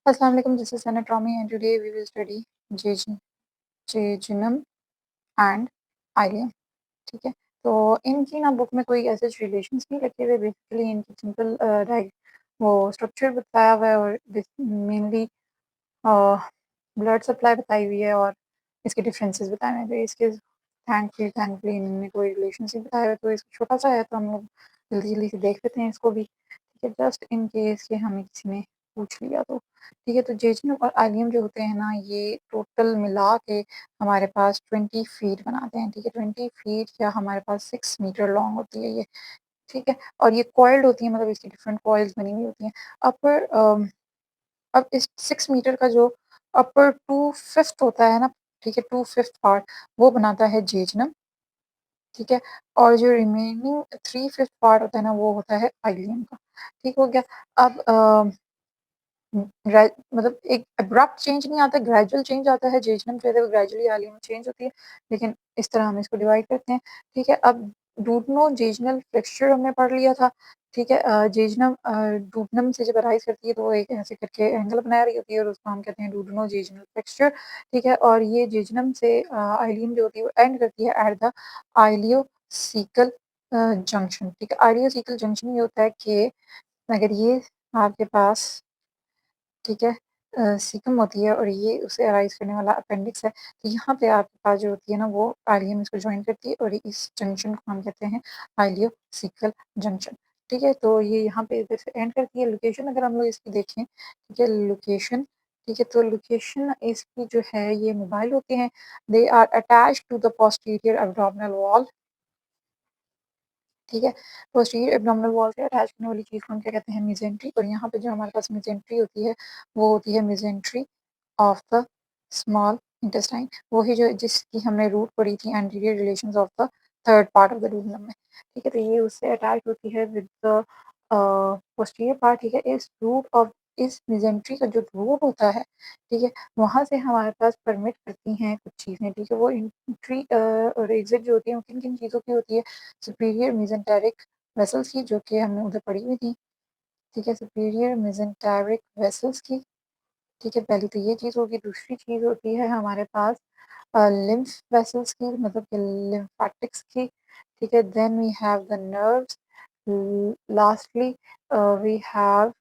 Assalamu alaikum. This is Anatomy, and today we will study jejunum and ileum. ठीक है, तो इनकी ना बुक में कोई ऐसे रिलेशंस नहीं रखे हुए, बेसिकली इनकी सिंपल वो स्ट्रक्चर बताया हुआ है और मेनली ब्लड सप्लाई बताई हुई है और इसके डिफरेंसेस बताए हुए हैं। तो इसके थैंकफुली इन्होंने कोई रिलेशंस नहीं बताया हुआ, तो इसको छोटा सा है तो हम लोग जल्दी जल्दी से देख लेते हैं इसको भी। ठीक है, जस्ट इन केस के हमें किसी ने पूछ लिया तो। ठीक है, तो जेजनम और आलियम जो होते हैं ना, ये टोटल मिला के हमारे पास 20 फीट बनाते हैं। ठीक है, 20 फीट या हमारे पास 6 मीटर लॉन्ग होती है ये। ठीक है, और ये कॉइल्ड होती है, मतलब इसकी डिफरेंट कॉइल्स बनी हुई होती हैं। अपर अब इस 6 मीटर का जो अपर 2/5 होता है ना, ठीक है, 2/5 पार्ट वो बनाता है जेजनम। ठीक है, और जो रिमेनिंग 3/5 पार्ट होता है ना, वो होता है आइलियम का। ठीक हो गया। अब मतलब एक अब्रप्ट चेंज नहीं आता, ग्रेजुअल चेंज आता है। जेजनम जो है वो ग्रेजुअली आलियम में चेंज होती है, लेकिन इस तरह हम इसको डिवाइड करते हैं। ठीक है, अब डूडनो जेजनल फ्लेक्सचर हमने पढ़ लिया था। ठीक है, जेजनम डूडनम से जब अराइज करती है तो वो एक ऐसे करके एंगल बना रही होती है और उसको हम कहते हैं डूडनो जेजनल फ्लेक्सचर। ठीक है, और ये जेजनम से आइलियम जो होती है वो एंड करती है एट द आइलियोसिकल जंक्शन। ठीक है, आइलियोसिकल जंक्शन ये होता है कि अगर ये आपके पास, ठीक है, सीकम होती है और ये उसे अराइज़ करने वाला अपेंडिक्स है, तो यहाँ पे आपके पास जो होती है ना, वो आइलियम इसको जॉइन करती है और इस जंक्शन को हम कहते हैं आइलियोसिकल जंक्शन। ठीक है, तो ये यहाँ पे इधर से एंड करती है। लोकेशन अगर हम लोग इसकी देखें, ठीक है, लोकेशन, ठीक है, तो लोकेशन इसकी जो है ये मोबाइल होते हैं। They are attached to the posterior abdominal wall. ठीक है, पोस्टीरियर एब्डोमिनल वॉल से अटैच करने वाली चीज़ को हम क्या कहते हैं, मेसेंट्री। और यहाँ पे जो हमारे पास मेसेंट्री होती है वो होती है mesentery of the small intestine, वही जो जिसकी हमने रूट पढ़ी थी, anterior relations of the third part of the duodenum में। ठीक है, तो ये उससे अटैच होती है विद द पोस्टीरियर पार्ट। ठीक है, इस रूट ऑफ इस मेसेंट्री का जो रूट होता है, ठीक है, वहाँ से हमारे पास परमिट करती हैं कुछ चीज़ें। ठीक है, वो एंट्री और एग्जिट जो होती है वो किन किन चीज़ों की होती है, सुपीरियर मेसेंटेरिक वेसल्स की, जो कि हमने उधर पढ़ी हुई थी। ठीक है, सुपीरियर मेसेंटेरिक वेसल्स की। ठीक है, पहली तो ये चीज़ होगी। दूसरी चीज़ होती है हमारे पास लिम्फ वेसल्स की, मतलब कि लिम्फेटिक्स की। ठीक है, then we have the nerves. Lastly we have,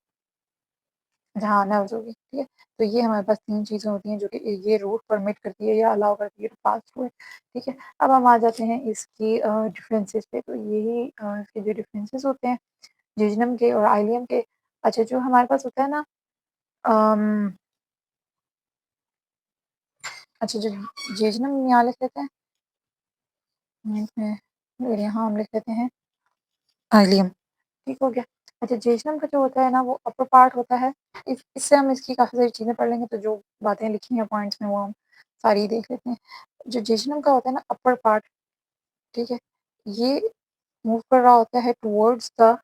हाँ, नर्व्स होगी। ठीक है, तो ये हमारे पास 3 चीज़ें होती हैं जो कि ये रूट परमिट करती है या अलाउ करती है टू पास थ्रू इट। ठीक है, अब हम आ जाते हैं इसकी डिफरेंसेस पे। तो यही इसके जो डिफरेंसेस होते हैं जेजनम के और आइलियम के। अच्छा, जो हमारे पास होता है ना, अम, अच्छा, जो जेजनम यहाँ लिख लेते हैं, और यहाँ हम लिख लेते हैं आइलियम। ठीक हो गया। अच्छा, जेजनम का जो होता है ना, वो अपर पार्ट होता है। इससे हम इसकी काफ़ी सारी चीज़ें पढ़ लेंगे, तो जो बातें लिखी हैं पॉइंट्स में वो हम सारी देख लेते हैं। जो जेजनम का होता है ना अपर पार्ट, ठीक है, ये मूव कर रहा होता है towards the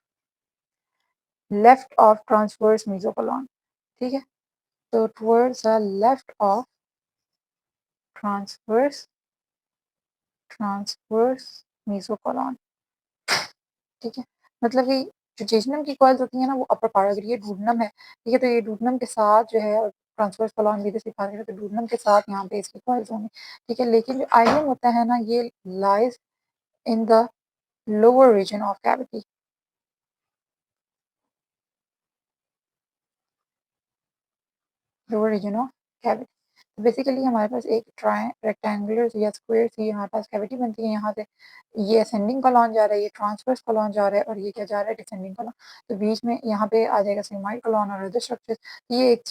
left of transverse mesocolon. ठीक है, तो towards the left of transverse transverse mesocolon. ठीक है, मतलब कि जो जेजनम की कॉइल्स होती हैं ना, वो अपर पार्ट, अगर ये डूडेनम है, ठीक है, तो ये डूडेनम के साथ जो है ट्रांसवर्स कोलॉन भी जैसे बात करें तो डूडेनम के साथ यहाँ पे इसकी कॉइल्स होंगी। ठीक है, लेकिन जो आइलियम होता है ना, ये lies in the lower region of cavity. Lower region of cavity. Basically हमारे पास एक रेक्टेंगुलर या स्क्वायर सी हमारे पास कैविटी बनती है। यहाँ से ये असेंडिंग कॉलम जा रहा है, ये ट्रांसवर्स कॉलम जा रहा है, और ये क्या जा रहा है, डिसेंडिंग कॉलम। तो बीच में यहाँ पे आ जाएगा सिग्मोइड कॉलम और अदर स्ट्रक्चर्स। ये एक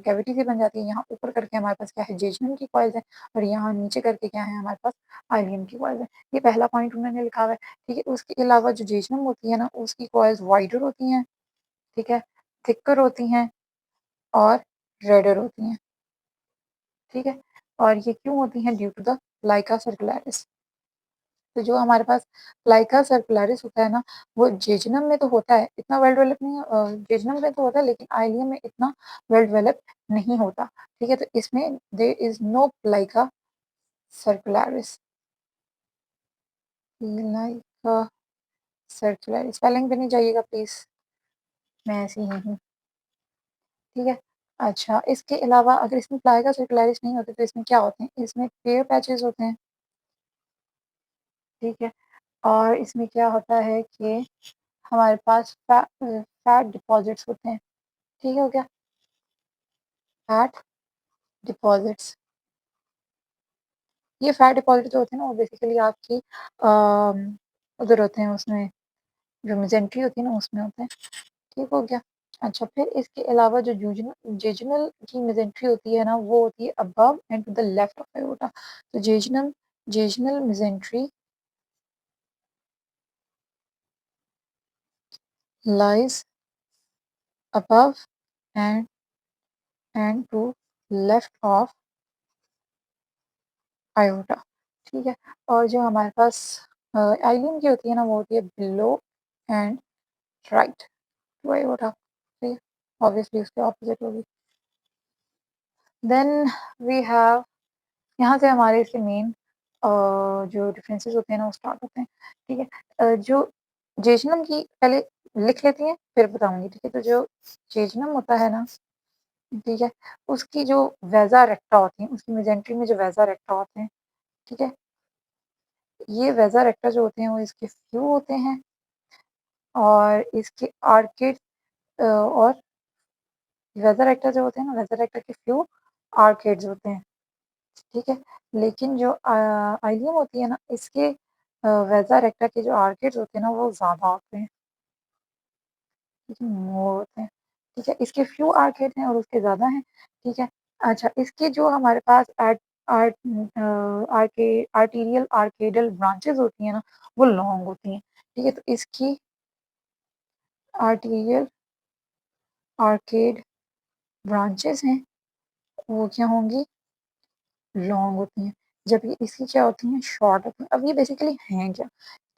कैविटी सी बन जाती है। यहाँ ऊपर करके हमारे पास क्या है, जेजनम की कॉइल्स है, और यहाँ नीचे करके क्या है, हमारे पास आइलियम की कॉइल्स है। ये पहला पॉइंट उन्होंने लिखा हुआ है। ठीक है, उसके अलावा जो जेजनम होती है ना, उसकी कॉइल्स वाइडर होती हैं, ठीक है, थिकर होती हैं और रेडर होती हैं। ठीक है, और ये क्यों होती हैं, ड्यू टू द लाइका सर्कुलरिस। तो जो हमारे पास लाइका सर्कुलरिस होता है ना, वो जेजनम में तो होता है, इतना वेल डेवलप नहीं जेजनम में तो होता है, लेकिन आइलियम में इतना वेल डेवलप नहीं होता। ठीक है, तो इसमें there is no plica circularis. Plica circularis, spelling पे नहीं जाइएगा प्लीज, मैं ऐसी ही हूँ। ठीक है, अच्छा, इसके अलावा अगर इसमें प्लाज़ा सर्कुलरिस नहीं होते तो इसमें क्या होते हैं? इसमें पेयर पैचेज़ होते हैं, ठीक है? और इसमें क्या होता है कि हमारे पास फैट डिपॉज़िट्स होते हैं, ठीक हो गया? फैट डिपॉज़िट्स, ये फैट डिपॉज़िट जो होते हैं ना वो बेसिकली आपकी उधर होते हैं उसमें जो मेसेंट्री होती है ना उसमें होते हैं, ठीक हो गया? अच्छा फिर इसके अलावा जो जेजुनल की मेसेंट्री होती है ना वो होती है above and to the left of aorta. तो jejunal mesentery lies above and to left of aorta, ठीक है? और जो हमारे पास आइलियम की होती है ना वो होती है below and right to aorta, ठीक है? ऑब्वियसली उसके ऑपोजिट होगी। देन वी हैव यहाँ से हमारे इसके मेन जो डिफरेंसेस होते हैं ना वो स्टार्ट होते हैं, ठीक है? जो जेजुनम की पहले लिख लेती हैं फिर बताऊँगी, ठीक है? तो जो जेजुनम होता है ना, ठीक है? उसकी जो वैज़ा रेक्टा होती हैं, उसकी मेसेंट्री में जो वैज़ा रेक्टा होते हैं, ठीक है? ये वैज़ा रेक्टा जो होते हैं वो इसके फ्यू होते हैं और इसके आर्किड और वैज़ा रेक्टा जो होते हैं ना, वैज़ा रेक्टा के फ्यू आर्किड्स होते हैं, ठीक है? लेकिन जो आइलियम होती है ना, इसके वैज़ा रेक्टा के जो आर्किड्स होते हैं ना, वो ज़्यादा होते हैं, ठीक है? मोर होते हैं, ठीक है? इसके फ्यू आर्किड हैं और उसके ज़्यादा हैं, ठीक है? अच्छा, इसके जो हमारे पास आर्ट आर्टीरियल आर्केडल ब्रांचेज़ होती हैं ना, वो लॉन्ग होती हैं, ठीक है? तो इसकी आर्टीरियल आर्केड ब्रांचेज़ हैं, वो क्या होंगी? लॉन्ग होती हैं, जबकि इसकी क्या होती हैं? शॉर्ट होती हैं। अब ये बेसिकली हैं क्या?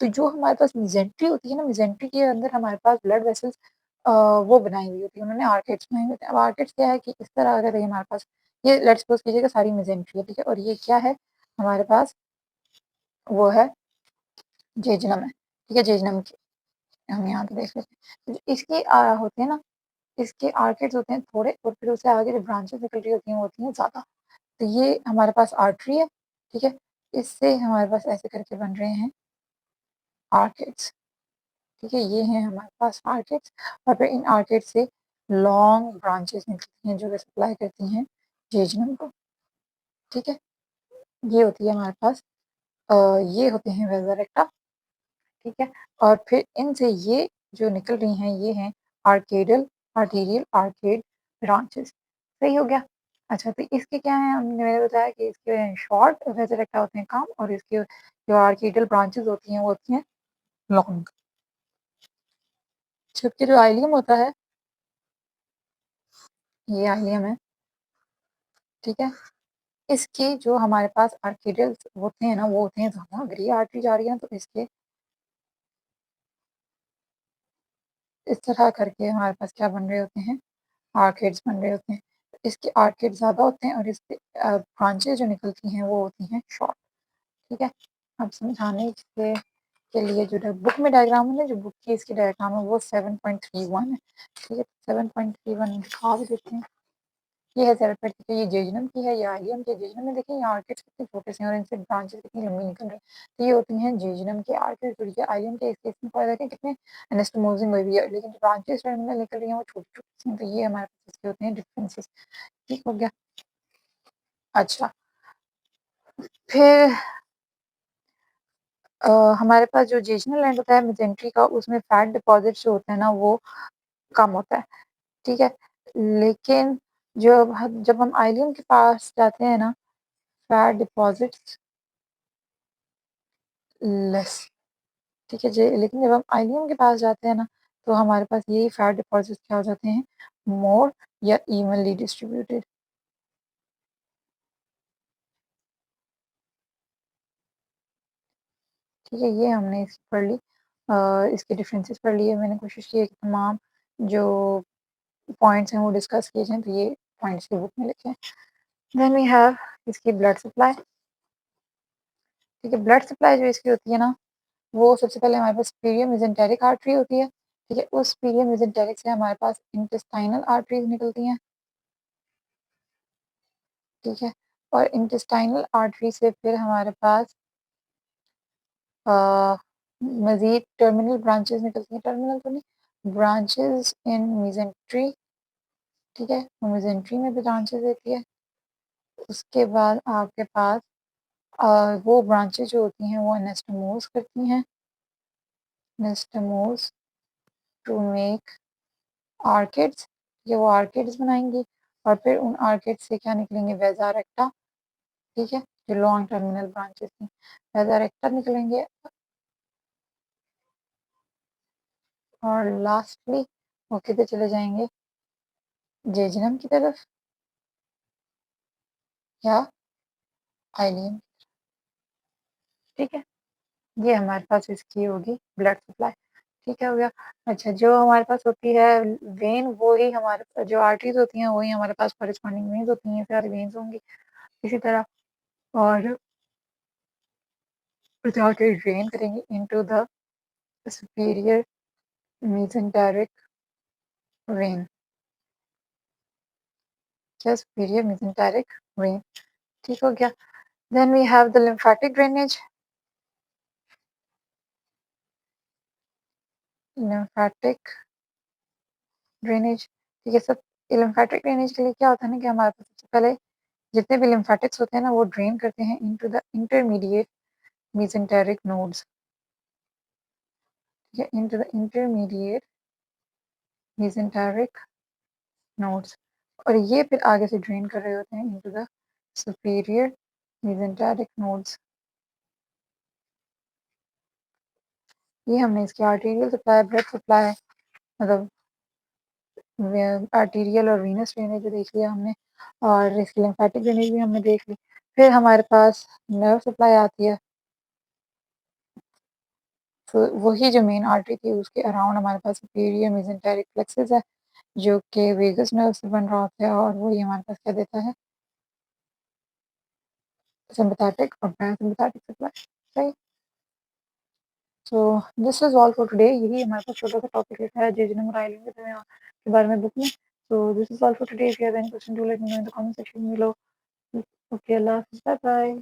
तो जो हमारे पास मेसेंट्री होती है ना, मेसेंट्री के अंदर हमारे पास ब्लड वेसल्स वो बनाई हुई होती है, उन्होंने आर्टरीज़ बनाए हुए होते हैं। अब आर्टरीज़ क्या है कि इस तरह अगर ये हमारे पास ये लेट्स सपोज़ कीजिएगा सारी मेसेंट्री है, ठीक है? और ये क्या है? हमारे पास वो है जेजुनम है, ठीक है? जेजुनम की हम यहाँ पे देख लेते हैं। तो इसके होते हैं ना, इसके आर्किड्स होते हैं थोड़े और फिर उससे आगे जो ब्रांचेज़ निकल रही होती हैं, वो होती हैं ज़्यादा। तो ये हमारे पास आर्टरी है, ठीक है? इससे हमारे पास ऐसे करके बन रहे हैं आर्किड्स, ठीक है? ये हैं हमारे पास आर्किड्स और फिर इन आर्किड्स से लॉन्ग ब्रांचेज़ निकलती हैं जो कि सप्लाई करती हैं जेजुनम को, ठीक है? ये होती है हमारे पास ये होते हैं वेज़ा रेक्टा, ठीक है? और फिर इनसे ये जो निकल रही हैं ये हैं आर्केडल आर्टीरियल आर्केड ब्रांचेज़, सही हो गया? अच्छा तो इसके क्या हैं हमने मैंने बताया कि इसके शॉर्ट वेज़ा रेक्टा होते हैं कम और इसके जो आर्केडल ब्रांचेज़ होती हैं वो होती हैं लॉन्ग। जबकि जो आइलियम होता है, ये आइलियम है, ठीक है? इसके जो हमारे पास आर्केडल्स होते हैं ना वो होते हैं ज़्यादा, अगर ये आर्टरी जा रही है तो इसके इस तरह करके हमारे पास क्या बन रहे होते हैं? आर्किड्स बन रहे होते हैं। इसके आर्किड ज़्यादा होते हैं और इसके ब्रांचेज़ जो निकलती हैं वो होती हैं शॉर्ट, ठीक है? अब समझाने के लिए जो बुक में डायग्राम है ना, जो बुक की इसकी डायग्राम है वो 7.31 है, ठीक है? 7.31 दिखा भी देते हैं। ये है 7.32 ये जेजुनम की है, ये आइलियम की है। जेजुनम में देखिए यहाँ आर्किड्स कितने छोटे से हैं और इनसे ब्रांचेज़ कितनी लंबी निकल रही हैं। तो ये होती हैं जेजुनम के आर्किड्स और ये आइलियम के इस केस में पता देखें कितने एनास्टोमोसिंग हुई हुई है, लेकिन जो ब्रांचेज़ टर्मिनल निकल रही हैं वो छोटी-छोटी सी हैं। तो ये हमारे पास इसके होते हैं डिफरेंसेस, ठीक हो गया? अच्छा, फिर अ, हमारे पास जो जेजुनल एंड होता है मेसेंट्री का उसमें फैट डिपॉज़िट्स जो होते हैं ना वो कम होता है, ठीक है? लेकिन जब हम आइलियम के पास जाते हैं ना, फैट डिपॉज़िट्स लेस, ठीक है जी? लेकिन जब हम आइलियम के पास जाते हैं ना, तो हमारे पास यही फैट डिपॉज़िट्स क्या हो जाते हैं? मोर या इवनली डिस्ट्रीब्यूटेड, ठीक है? ये हमने इसकी पढ़ ली। इसके डिफरेंसेस पढ़ लिए। मैंने कोशिश की है कि तमाम जो पॉइंट्स हैं वो डिस्कस किए जाएँ, तो ये पॉइंट्स की बुक में लिखे हैं। देन वी हैव इसकी ब्लड सप्लाई, ठीक है? ब्लड सप्लाई जो इसकी होती है ना, वो सबसे पहले हमारे पास सुपीरियर मेसेंटेरिक आर्टरी होती है, ठीक है? उस सुपीरियर मेसेंटेरिक से हमारे पास इंटेस्टाइनल आर्टरीज़ निकलती हैं, ठीक है? और इंटेस्टाइनल आर्टरी से फिर हमारे पास मज़ीद टर्मिनल ब्रांचेज़ निकलती हैं, टर्मिनल तो नहीं, ब्रांचेज़ इन मेसेंट्री, ठीक है? तो मेसेंट्री में भी ब्रांचेज़ रहती है। उसके बाद आपके पास वो ब्रांचेज़ जो होती हैं वो एनास्टोमोज़ करती हैं, एनास्टोमोज़ टू मेक आर्किड्स, ये वो आर्किड्स बनाएँगी और फिर उन आर्किड्स से क्या निकलेंगे वेज़ा रेक्टा, ठीक है? जो लॉन्ग टर्मिनल ब्रांचेज़ थी, वेज़ा रेक्टा निकलेंगे और लास्टली वो किधर चले जाएँगे? जेजुनम की तरफ या आइलियम, ठीक है? ये हमारे पास इसकी होगी ब्लड सप्लाई, ठीक है हो गया। अच्छा जो हमारे पास होती है वेन, वो ही हमारे जो आर्टरीज़ होती हैं वही हमारे पास कॉरेस्पॉन्डिंग वेन्स होती हैं, सारी वेन्स होंगी इसी तरह और जाके ड्रेन करेंगे into the superior mesenteric vein, क्या सुपीरियर mesenteric vein, ठीक हो गया। Then we have the lymphatic drainage, lymphatic drainage, ठीक है। सब लिम्फेटिक ड्रेनेज के लिए क्या होता है ना कि हमारे पास सबसे पहले जितने भी लिम्फेटिक्स होते हैं ना वो ड्रेन करते हैं into the intermediate mesenteric nodes, ठीक है, into the intermediate mesenteric nodes और ये फिर आगे से ड्रेन कर रहे होते हैं into the superior mesenteric nodes। ये हमने इसकी आर्टीरियल सप्लाई, ब्लड सप्लाई, मतलब आर्टीरियल और वीनस ड्रेनेज देख लिया हमने और इसकी लिम्फेटिक ड्रेनेज भी हमने देख ली। फिर हमारे पास नर्व सप्लाई आती है, तो वही जो मेन आर्टरी थी उसके अराउंड हमारे पास सुपीरियर मेसेंटेरिक प्लेक्सस है जो कि वेगस नर्व से बन रहा होता है और वही हमारे पास क्या देता है सिम्पैथेटिक और पैरासिम्पैथेटिक सप्लाई, सही। सो this is all for today, यही हमारे पास छोटा सा टॉपिक लिखा है जेजुनम और आइलैंड के बारे में बुक में। So this is all for today, if you have any question do let me know in the comment section below. Okay, अल्लाह हाफिज़, बाय बाय।